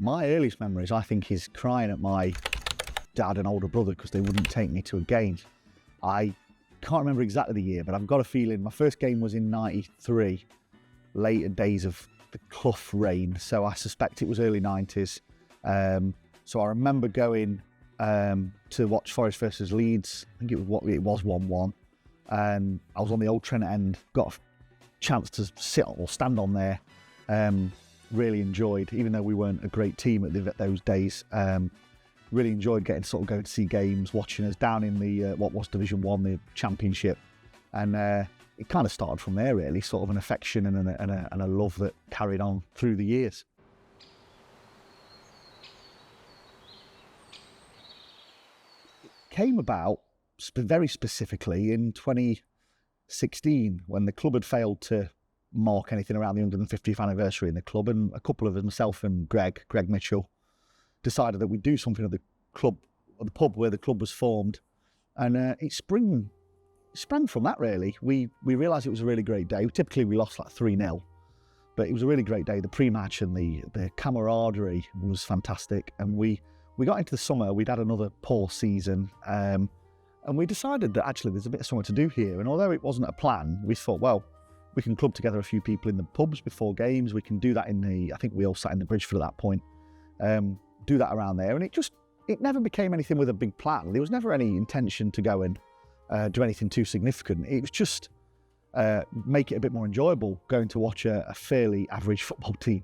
My earliest memories, I think, is crying at my dad and older brother because they wouldn't take me to a game. I can't remember exactly the year, but I've got a feeling my first game was in '93, later days of the Clough reign, so I suspect it was early 90s. So I remember going to watch Forest versus Leeds. I think it was 1-1, and I was on the old Trent end, got a chance to sit or stand on there. Really enjoyed, even though we weren't a great team at those days. Really enjoyed going to see games, watching us down in the what was Division 1, the Championship, and it kind of started from there, really, sort of an affection and a love that carried on through the years. It came about very specifically in 2016 when the club had failed to mark anything around the 150th anniversary in the club, and a couple of us, myself and Greg Mitchell, decided that we'd do something at the club, or the pub where the club was formed, and it sprang from that, really. We realised it was a really great day. Typically we lost like 3-0, but it was a really great day. The pre-match and the camaraderie was fantastic, and we got into the summer. We'd had another poor season, and we decided that actually there's a bit of something to do here, and although it wasn't a plan, we thought, well, we can club together a few people in the pubs before games. We can do that I think we all sat in the Bridgeford at that point, do that around there. And it never became anything with a big plan. There was never any intention to go and do anything too significant. It was just make it a bit more enjoyable going to watch a fairly average football team.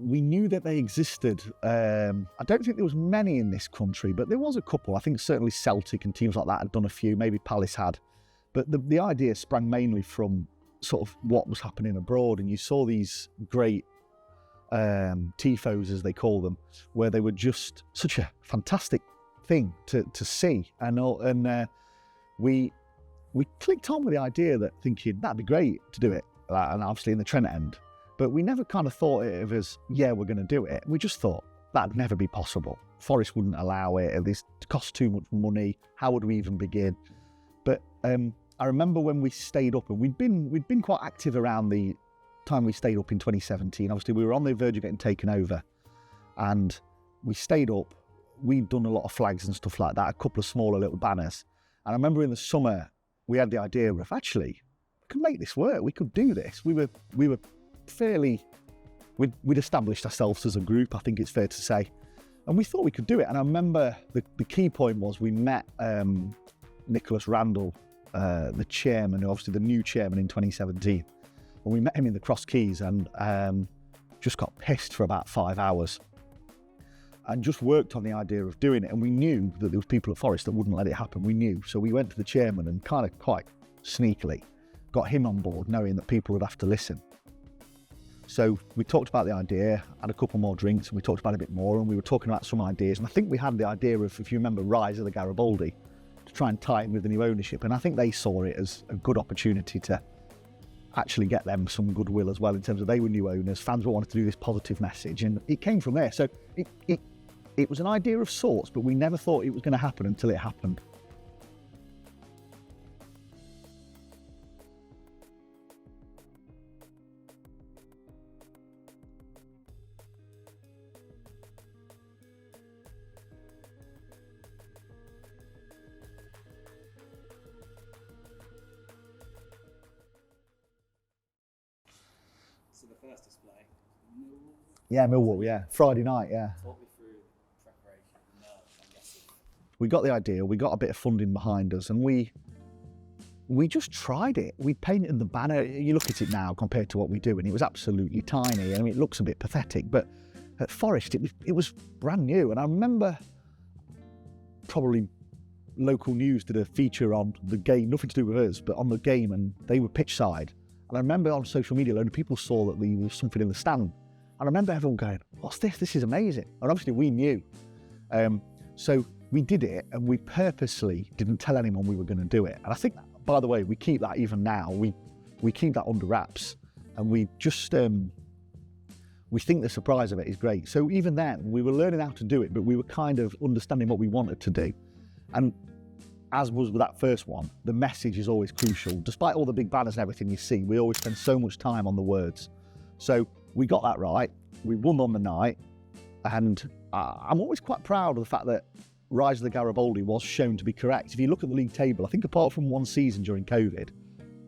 We knew that they existed. I don't think there was many in this country, but there was a couple. I think certainly Celtic and teams like that had done a few, maybe Palace had. But the idea sprang mainly from sort of what was happening abroad, and you saw these great tifos, as they call them, where they were just such a fantastic thing to see. And we clicked on with the idea that thinking that'd be great to do it, and obviously in the Trent end. But we never kind of thought of it as, yeah, we're going to do it. We just thought that'd never be possible. Forest wouldn't allow it. It cost too much money. How would we even begin? But I remember when we stayed up, and we'd been quite active around the time we stayed up in 2017. Obviously, we were on the verge of getting taken over, and we stayed up. We'd done a lot of flags and stuff like that, a couple of smaller little banners. And I remember in the summer, we had the idea of, actually, we could make this work. We could do this. We were we'd established ourselves as a group, I think it's fair to say, and we thought we could do it. And I remember the key point was we met Nicholas Randall, the chairman, obviously the new chairman in 2017, and we met him in the Cross Keys, and just got pissed for about 5 hours and just worked on the idea of doing it. And we knew that there was people at Forest that wouldn't let it happen. We knew, so we went to the chairman and kind of quite sneakily got him on board, knowing that people would have to listen. So we talked about the idea, had a couple more drinks, and we talked about it a bit more, and we were talking about some ideas. And I think we had the idea of, if you remember, Rise of the Garibaldi, to try and tie in with the new ownership. And I think they saw it as a good opportunity to actually get them some goodwill as well, in terms of they were new owners, fans wanted to do this positive message, and it came from there. So it was an idea of sorts, but we never thought it was going to happen until it happened. So the first display, Yeah, Millwall, yeah. Friday night, yeah. talk me through preparation, the nerves, I'm guessing. We got the idea, we got a bit of funding behind us, and we just tried it. We painted the banner. You look at it now compared to what we do, and it was absolutely tiny. I mean, it looks a bit pathetic, but at Forest, it was brand new. And I remember probably local news did a feature on the game, nothing to do with us, but on the game, and they were pitch side. And I remember on social media, a load of people saw that there was something in the stand. And I remember everyone going, what's this? This is amazing. And obviously we knew. So we did it, and we purposely didn't tell anyone we were going to do it. And I think, by the way, we keep that even now. We keep that under wraps, and we just, we think the surprise of it is great. So even then, we were learning how to do it, but we were kind of understanding what we wanted to do. And as was with that first one, the message is always crucial. Despite all the big banners and everything you see, we always spend so much time on the words. So we got that right. We won on the night, and I'm always quite proud of the fact that Rise of the Garibaldi was shown to be correct. If you look at the league table, I think apart from one season during COVID,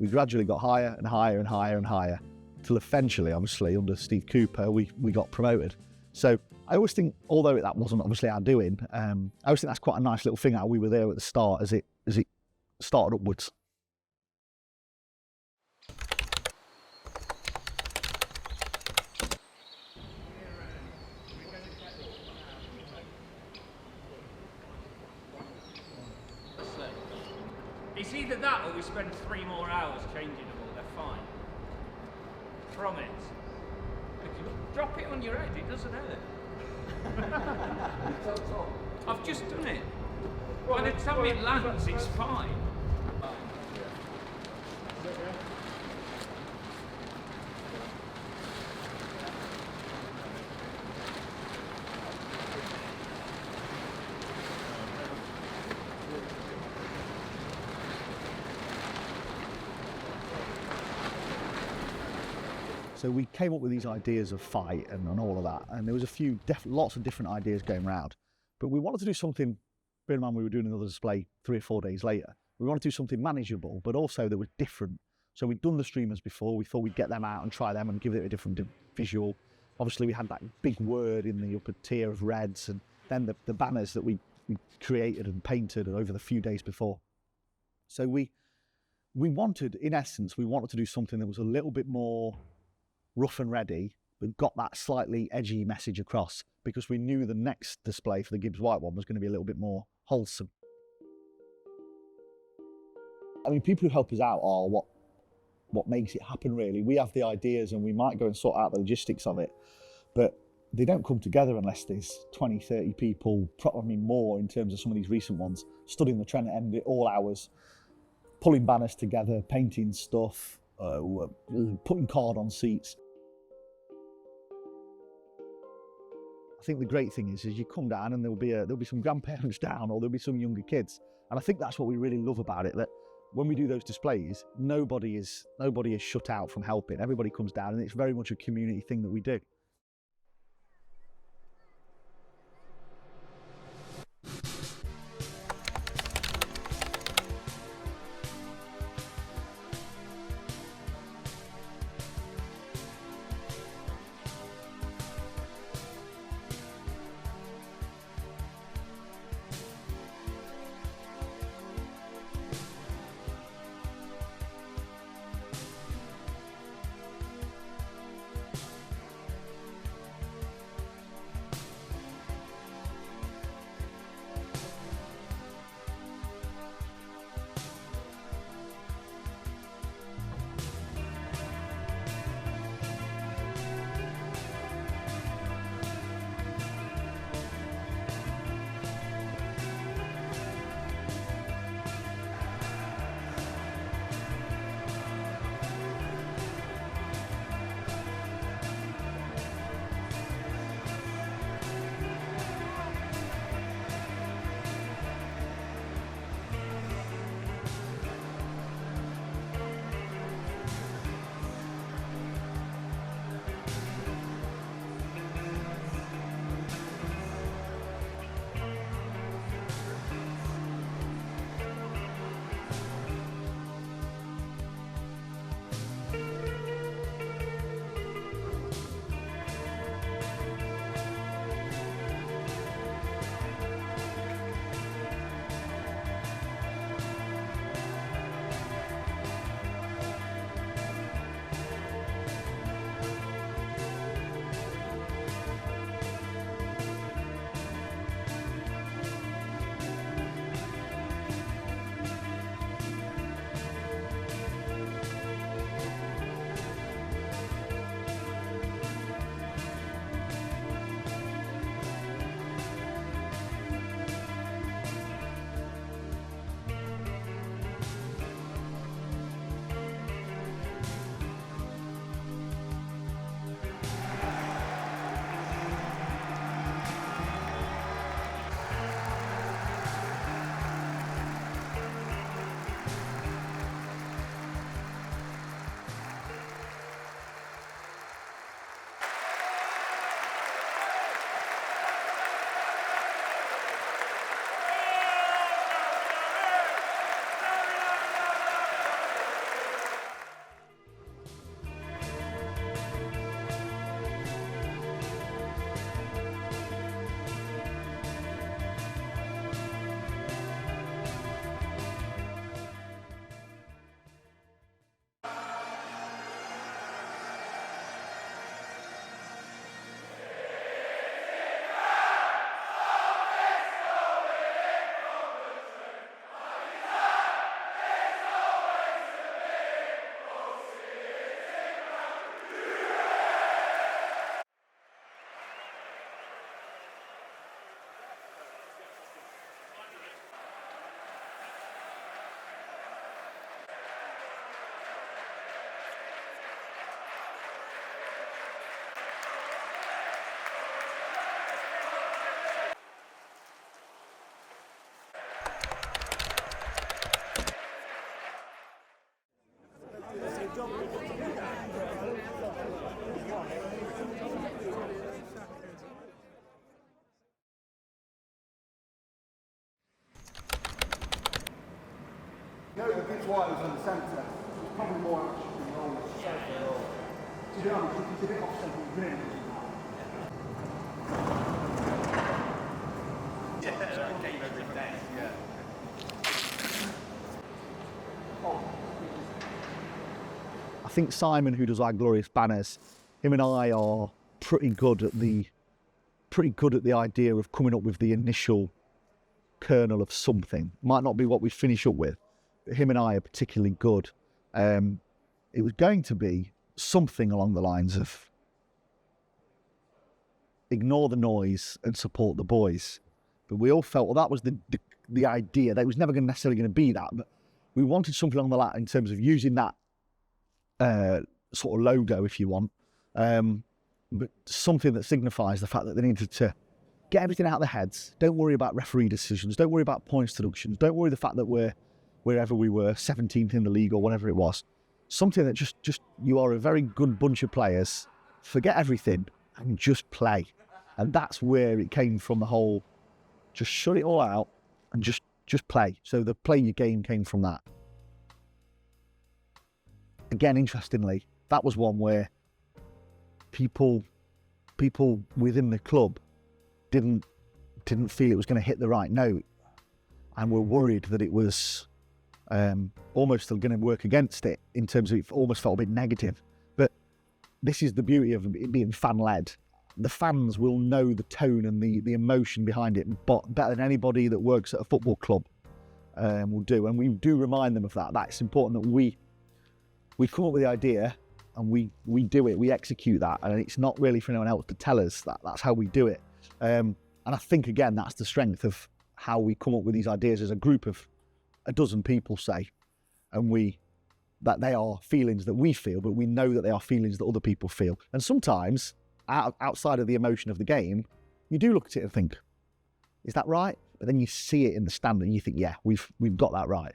we gradually got higher and higher and higher and higher, till eventually, obviously, under Steve Cooper, we got promoted. So I always think, although that wasn't obviously our doing, I always think that's quite a nice little thing how we were there at the start as it started upwards. It's either that or we spend 3 more hours changing them all, they're fine. Promise. If you drop it on your head, it doesn't hurt. I've just done it. By the time it lands, it's fine. So we came up with these ideas of fight and all of that, and there was lots of different ideas going around. But we wanted to do something, bear in mind we were doing another display 3 or 4 days later. We wanted to do something manageable, but also that was different. So we'd done the streamers before, we thought we'd get them out and try them and give it a different visual. Obviously we had that big word in the upper tier of reds, and then the banners that we created and painted over the few days before. So we wanted, in essence, we wanted to do something that was a little bit more rough and ready, but got that slightly edgy message across, because we knew the next display for the Gibbs White one was going to be a little bit more wholesome. I mean, people who help us out are what makes it happen, really. We have the ideas and we might go and sort out the logistics of it, but they don't come together unless there's 20, 30 people, probably more in terms of some of these recent ones, stood in the Trent end at all hours, pulling banners together, painting stuff, putting card on seats. I think the great thing is you come down and there'll be some grandparents down, or there'll be some younger kids, and I think that's what we really love about it. That when we do those displays, nobody is shut out from helping. Everybody comes down, and it's very much a community thing that we do. It's why it was in the centre. It's probably more action than normal. To be honest, it's a bit off centre grim. I think Simon, who does our glorious banners, him and I are pretty good at the idea of coming up with the initial kernel of something. Might not be what we finish up with, but him and I are particularly good. It was going to be something along the lines of ignore the noise and support the boys. But we all felt, well, that was the idea. That was never necessarily going to be that, but we wanted something along the line in terms of using that sort of logo, if you want, but something that signifies the fact that they needed to get everything out of their heads. Don't worry about referee decisions. Don't worry about points deductions. Don't worry the fact that we're wherever we were, 17th in the league or whatever it was. Something that just you are a very good bunch of players. Forget everything and just play. And that's where it came from, the whole just shut it all out and just play. So the play your game came from that. Again, interestingly, that was one where people within the club didn't feel it was going to hit the right note and were worried that it was almost still going to work against it, in terms of it almost felt a bit negative. But this is the beauty of it being fan-led. The fans will know the tone and the emotion behind it better than anybody that works at a football club will do. And we do remind them of that. That's important, that we come up with the idea and we do it, we execute that, and it's not really for anyone else to tell us that that's how we do it. And I think, again, that's the strength of how we come up with these ideas as a group of a dozen people, say, and that they are feelings that we feel, but we know that they are feelings that other people feel. And sometimes, outside of the emotion of the game, you do look at it and think, is that right? But then you see it in the stand and you think, yeah, we've got that right.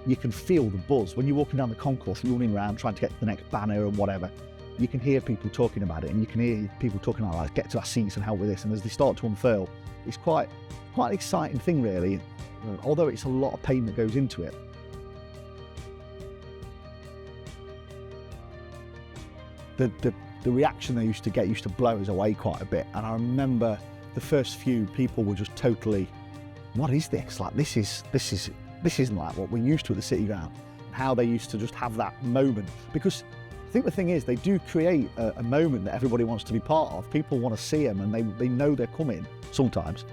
You can feel the buzz when you're walking down the concourse, running around trying to get to the next banner and whatever. You can hear people talking about it, and you can hear people talking about, like, get to our seats and help with this. And as they start to unfurl, it's quite an exciting thing, really, although it's a lot of pain that goes into it. The reaction they used to get used to blow us away quite a bit. And I remember the first few people were just totally, what is this? Like, this isn't like what we're used to at the City Ground. How they used to just have that moment. Because I think the thing is, they do create a moment that everybody wants to be part of. People want to see them, and they know they're coming sometimes.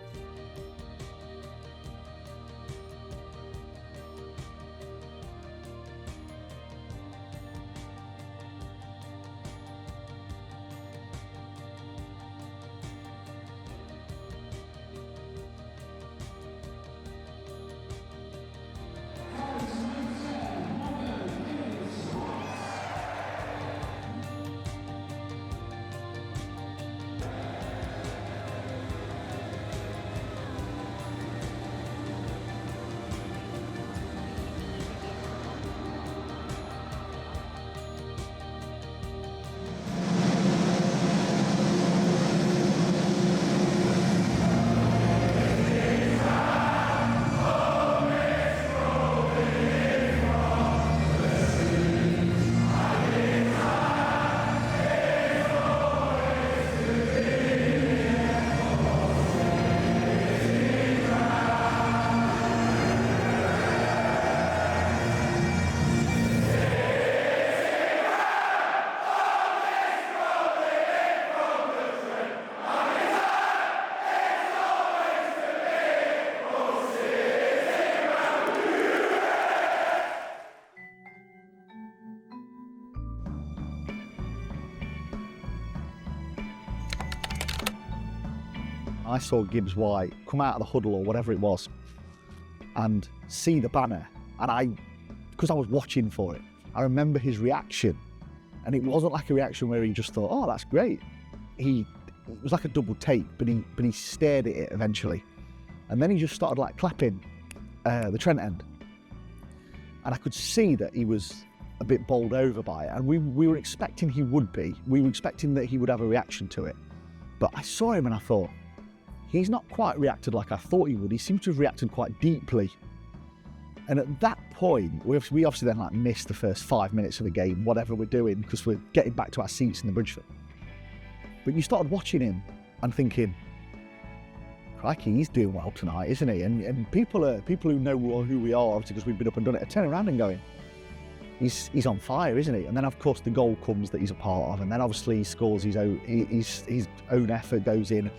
I saw Gibbs White come out of the huddle or whatever it was and see the banner, and because I was watching for it, I remember his reaction, and it wasn't like a reaction where he just thought, oh, that's great. It was like a double take, but he stared at it eventually, and then he just started like clapping the Trent end, and I could see that he was a bit bowled over by it, and we were expecting he would be. We were expecting that he would have a reaction to it, but I saw him and I thought, he's not quite reacted like I thought he would. He seemed to have reacted quite deeply. And at that point, we obviously then like missed the first 5 minutes of the game, whatever we're doing, because we're getting back to our seats in the Bridgeford. But you started watching him and thinking, crikey, he's doing well tonight, isn't he? And people who know who we are, obviously because we've been up and done it, are turning around and going, he's on fire, isn't he? And then of course the goal comes that he's a part of, and then obviously he scores his own effort goes in,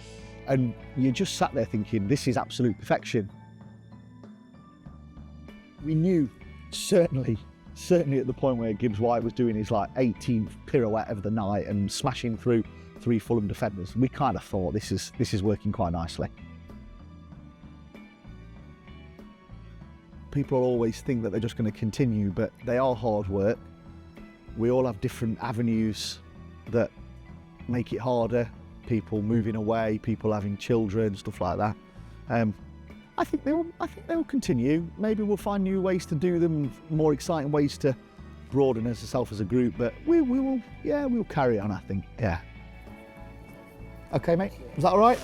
and you just sat there thinking, this is absolute perfection. We knew certainly at the point where Gibbs White was doing his like 18th pirouette of the night and smashing through 3 Fulham defenders, we kind of thought this is working quite nicely. People always think that they're just going to continue, but they are hard work. We all have different avenues that make it harder. People moving away, people having children, stuff like that. I think they'll continue. Maybe we'll find new ways to do them, more exciting ways to broaden ourselves as a group. But we'll carry on. I think. Yeah. Okay, mate. Was that all right?